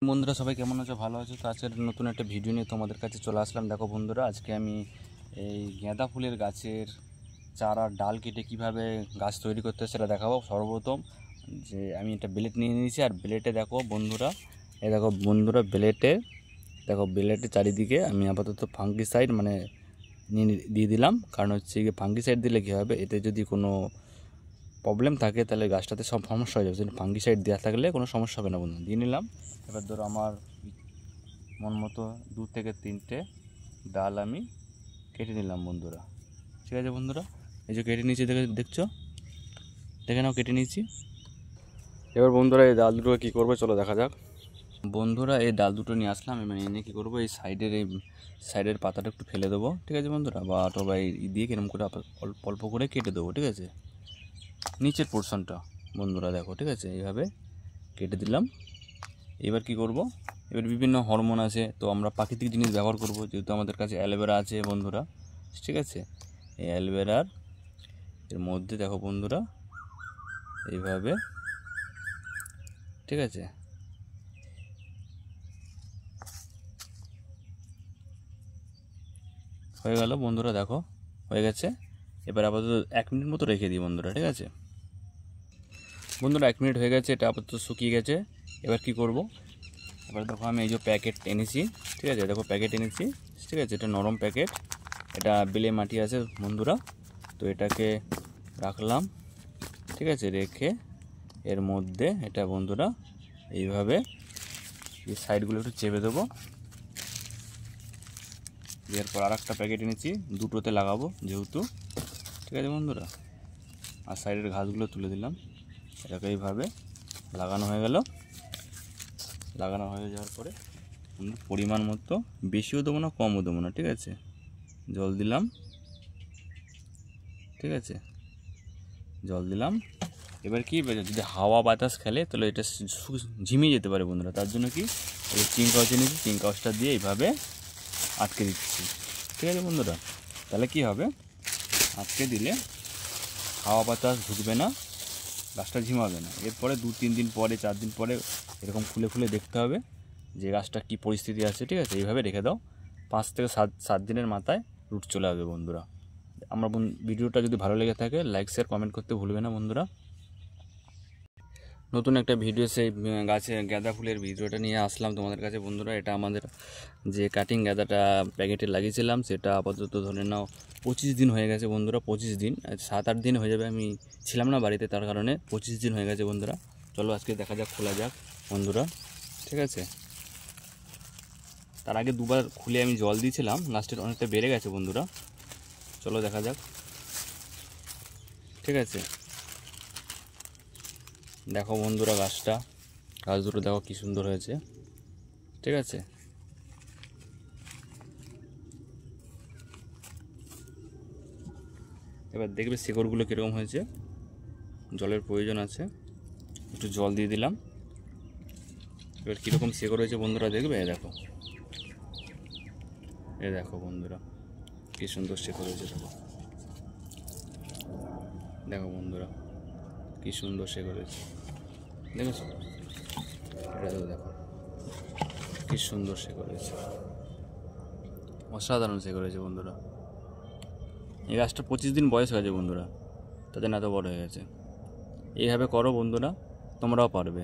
বন্ধুরা সবাই কেমন আছো? ভালো আছো তো? আজকের নতুন একটা ভিডিও নিয়ে তোমাদের কাছে চলে আসলাম। দেখো বন্ধুরা, আজকে আমি এই গাঁদা ফুলের গাছের চারা ডাল কেটে কিভাবে গাছ তৈরি করতে হয় সেটা দেখাবো। সর্বপ্রথম যে আমি একটা ব্লেড নিয়ে নিয়েছি, আর ব্লেডে দেখো বন্ধুরা, এই দেখো বন্ধুরা ব্লেডের চারিদিকে আমি আপাতত ফাঙ্গিসাইড দিয়ে দিলাম। কারণ হচ্ছে গিয়ে ফাঙ্গিসাইড দিলে কী হবে, এতে যদি কোনো প্রবলেম থাকে তাহলে গাছটাতে সব সমস্যা হয়ে যাবে। ফাঙ্গিসাইড দেওয়া থাকলে কোনো সমস্যা হবে না বন্ধু। দিয়ে নিলাম। এবার ধরো আমার মন মতো 2 থেকে 3টে ডাল আমি কেটে নিলাম বন্ধুরা। ঠিক আছে বন্ধুরা, এই যে কেটে নিয়েছি, দেখে নাও কেটে নিয়েছি। এবার বন্ধুরা এই ডাল দুটো কী করবো চলো দেখা যাক। বন্ধুরা এই ডাল দুটো নিয়ে আসলাম, এবার এনে কী করবো, এই সাইডের পাতাটা একটু ফেলে দেবো। ঠিক আছে বন্ধুরা, বা অথবা এই দিয়ে কিরম করে অল্প অল্প করে কেটে দেবো। ঠিক আছে, নিচের পোর্শনটা বন্ধুরা দেখো। ঠিক আছে, এইভাবে কেটে দিলাম। এবার কি করব, এবার বিভিন্ন হরমোন আছে, তো আমরা প্রাকৃতিক জিনিস ব্যবহার করব। যেহেতু আমাদের কাছে অ্যালোভেরা আছে বন্ধুরা, ঠিক আছে, এই অ্যালোভেরার এর মধ্যে দেখো বন্ধুরা এইভাবে, ঠিক আছে, হয়ে গেল বন্ধুরা, দেখো হয়ে গেছে। এবার আপাতত 1 মিনিট মতো রেখে দিই বন্ধুরা। ঠিক আছে বন্ধুরা, 1 মিনিট হয়ে গেছে, এটা আপাতত শুকিয়ে গেছে। এবার কি করব, এবার দেখো আমি এই যে প্যাকেট এনেছি, ঠিক আছে, দেখো প্যাকেট এনেছি, ঠিক আছে, এটা নরম প্যাকেট, এটা বেলে মাটি আছে বন্ধুরা। তো এটাকে রাখলাম, ঠিক আছে, রেখে এর মধ্যে এটা বন্ধুরা এইভাবে এই সাইডগুলো একটু চেপে দেবো। এরপর আর একটা প্যাকেট এনেছি, দুটোতে লাগাবো যেহেতু। ঠিক আছে বন্ধুরা, আর সাইডের ঘাসগুলো তুলে দিলাম। এটাকে এইভাবে লাগানো হয়ে গেল। লাগানো হয়ে যাওয়ার পরে পরিমাণ মতো, বেশিও দেবো না কমও দেবো না, ঠিক আছে, জল দিলাম। ঠিক আছে, জল দিলাম। এবার কি, যদি হাওয়া বাতাস খেলে তাহলে এটা ঝিমিয়ে যেতে পারে বন্ধুরা। তার জন্য কি, এই চিং কাউচ নিয়েছি, চিং কাউচটা দিয়ে এইভাবে আটকে দিচ্ছি। ঠিক আছে বন্ধুরা, তাহলে কি হবে, আটকে দিলে হাওয়া বাতাস ঢুকবে না, গাছটা ঝিমাবে না। এরপরে 2-3 দিন পরে, 4 দিন পরে এরকম খুলে খুলে দেখতে হবে যে গাছটা কী পরিস্থিতি আছে। ঠিক আছে, এইভাবে রেখে দাও। 5 থেকে 7 দিনের মাথায় রুট চলে আসবে বন্ধুরা। আমার ভিডিওটা যদি ভালো লেগে থাকে লাইক শেয়ার কমেন্ট করতে ভুলবে না বন্ধুরা। নতুন একটা ভিডিও সেই গাঁদা ফুলের ভিডিওটা নিয়ে আসলাম তোমাদের কাছে বন্ধুরা। এটা আমাদের যে কাটিং গাঁদাটা প্যাকেটে লাগিয়েছিলাম সেটা আপাতত ধরে নাও 25 দিন হয়ে গেছে বন্ধুরা। 25 দিন, 7-8 দিন হয়ে যাবে, আমি ছিলাম না বাড়িতে, তার কারণে 25 দিন হয়ে গেছে বন্ধুরা। চলো আজকে দেখা যাক, খোলা যাক বন্ধুরা। ঠিক আছে, তার আগে 2বার খুলে আমি জল দিয়েছিলাম, লাস্টের অনেকটা বেড়ে গেছে বন্ধুরা। চলো দেখা যাক। ঠিক আছে, দেখো বন্ধুরা গাছ দুটো দেখো কি সুন্দর হয়েছে। ঠিক আছে, এবার দেখবে শিকড়গুলো কীরকম হয়েছে। জলের প্রয়োজন আছে, একটু জল দিয়ে দিলাম। এবার কীরকম শিকড় হয়েছে বন্ধুরা দেখবে। দেখো বন্ধুরা কী সুন্দর শিকড় হয়েছে। দেখো বন্ধুরা কী সুন্দর শিকড় হয়েছে, দেখেছো? এটা দেখো কী সুন্দর শিকড় হয়েছে, অসাধারণ শিকড় হয়েছে বন্ধুরা। এই গাছটা 25 দিন বয়স হয়েছে বন্ধুরা, তাদের এত বড় হয়ে গেছে। এইভাবে করো বন্ধুরা, তোমরাও পারবে।